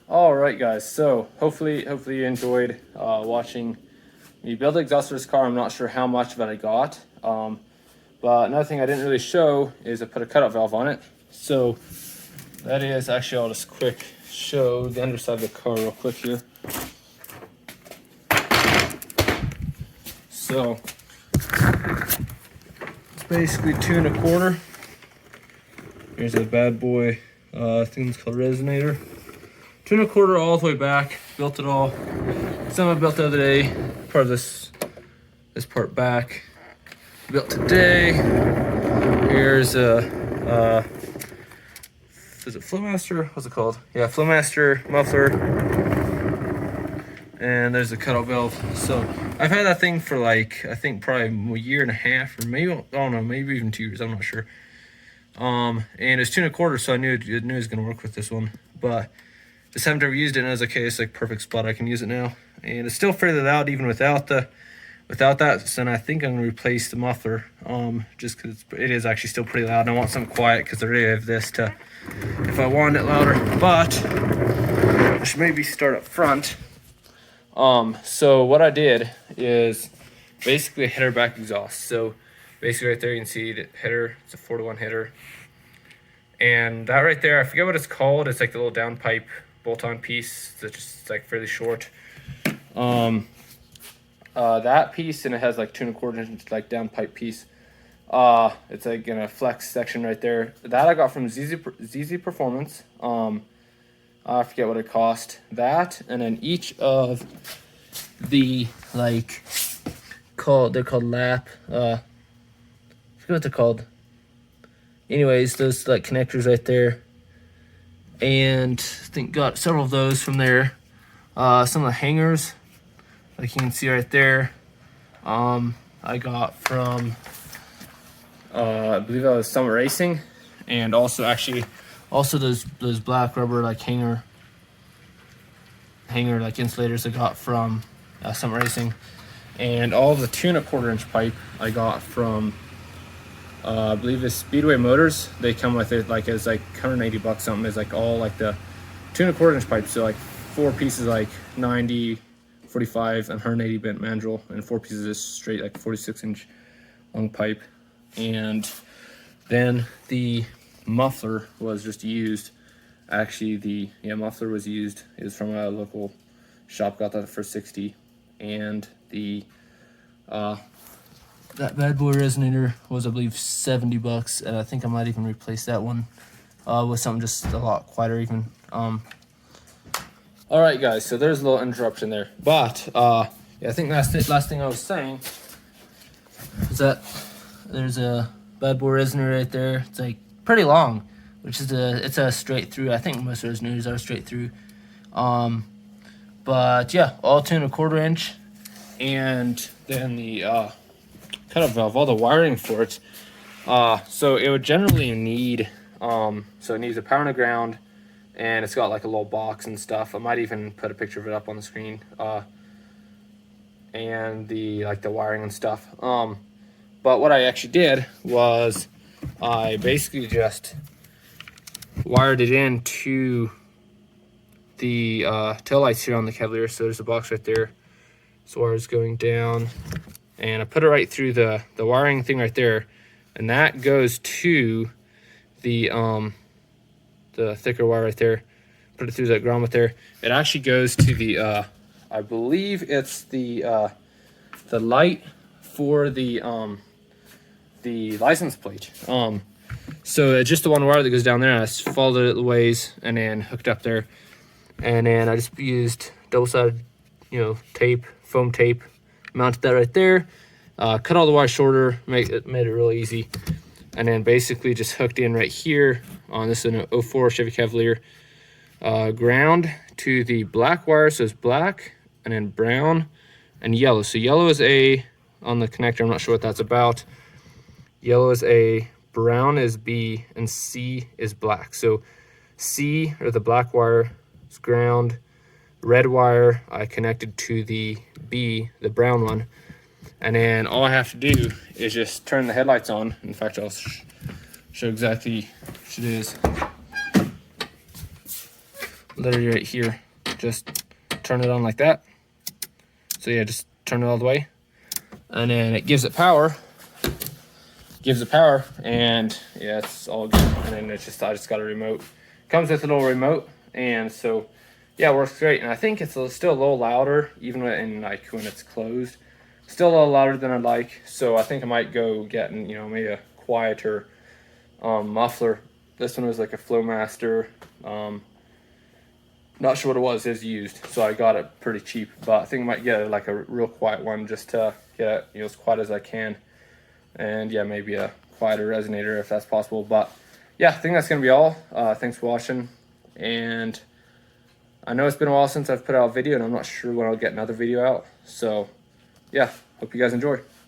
All right, guys. So hopefully you enjoyed watching me build the exhaust for this car. I'm not sure how much of it I got. But another thing I didn't really show is I put a cutout valve on it. So that is actually, I'll just quick show the underside of the car real quick here. So it's basically 2 1/4. Here's a bad boy. I think it's called resonator. 2 1/4 all the way back. Built it all. Some I built the other day. Part of this part back. Built today. Here's a is it Flowmaster? What's it called? Yeah, Flowmaster muffler. And there's a cutout valve. So I've had that thing for like, I think probably a year and a half, or maybe, I don't know, maybe even 2 years. I'm not sure. And it's 2 1/4, so I knew it was gonna work with this one. But just haven't ever used it, and I was like, okay, it's like perfect spot. I can use it now, and it's still fairly loud even without that. So I think I'm gonna replace the muffler, just because it is actually still pretty loud. And I want something quiet because I really have this to, if I want it louder. But I should maybe start up front. So what I did is basically a header back exhaust. So basically right there you can see the header. It's a 4-to-1 header, and that right there, I forget what it's called. It's like the little downpipe bolt-on piece that's just like fairly short. That piece, and it has like 2 1/4 inch like downpipe piece. It's like in a flex section right there. That I got from ZZ Performance. I forget what it cost. That, and then each of the like they're called lap. I forget what they're called. Anyways, those like connectors right there. And I think got several of those from there. Some of the hangers, like you can see right there, I got from I believe that was Summit Racing, and also those black rubber like hanger like insulators I got from Summit Racing, and all of the 2 1/4 inch pipe I got from I believe it's Speedway Motors. They come with it like as like $180 something. It's like all like the 2 1/4 inch pipes. So like 4 pieces like 90, 45, and 180 bent mandrel, and 4 pieces of straight like 46-inch long pipe. And then the muffler was just used. Actually, the muffler was used. It was from a local shop. Got that for $60, and the that bad boy resonator was, I believe, $70, and I think I might even replace that one with something just a lot quieter even. All right, guys. So there's a little interruption there, but yeah, I think last thing I was saying is that there's a bad boy resonator right there. It's like pretty long, which is it's a straight through. I think most resonators are straight through. But yeah, all 2 1/4 inch, and then the cutout valve, all the wiring for it. So it would generally need, so it needs a power and a ground, and it's got like a little box and stuff. I might even put a picture of it up on the screen, and the wiring and stuff. But what I actually did was I basically just wired it into the taillights here on the Cavalier. So there's a box right there. So wires going down, and I put it right through the wiring thing right there, and that goes to the thicker wire right there. Put it through that grommet there. It actually goes to the I believe it's the light for the license plate. So it's just the one wire that goes down there, and I just followed it the ways and then hooked up there, and then I just used double-sided tape, foam tape, mounted that right there. Cut all the wires shorter, made it really easy, and then basically just hooked in right here on this is an 04 Chevy Cavalier. Ground to the black wire, so it's black, and then brown and yellow. So yellow is A on the connector. I'm not sure what that's about. Yellow is A, brown is B, and C is black. So C, or the black wire, is ground. Red wire I connected to the B, the brown one, and then all I have to do is just turn the headlights on. In fact, I'll show exactly what it is. literally right here. Just turn it on like that. So yeah, just turn it all the way. And then it gives it power. And yeah, it's all good. And then it's just, I just got a remote. Comes with a little remote, and so yeah, it works great. And I think it's still a little louder, even when it's closed. Still a little louder than I'd like. So I think I might go getting, you know, maybe a quieter muffler. This one was like a Flowmaster. Not sure what it was used, so I got it pretty cheap. But I think I might get like a real quiet one just to get it, you know, as quiet as I can. And yeah, maybe a quieter resonator if that's possible. But yeah, I think that's gonna be all. Thanks for watching, and I know it's been a while since I've put out a video, and I'm not sure when I'll get another video out. So yeah, hope you guys enjoy.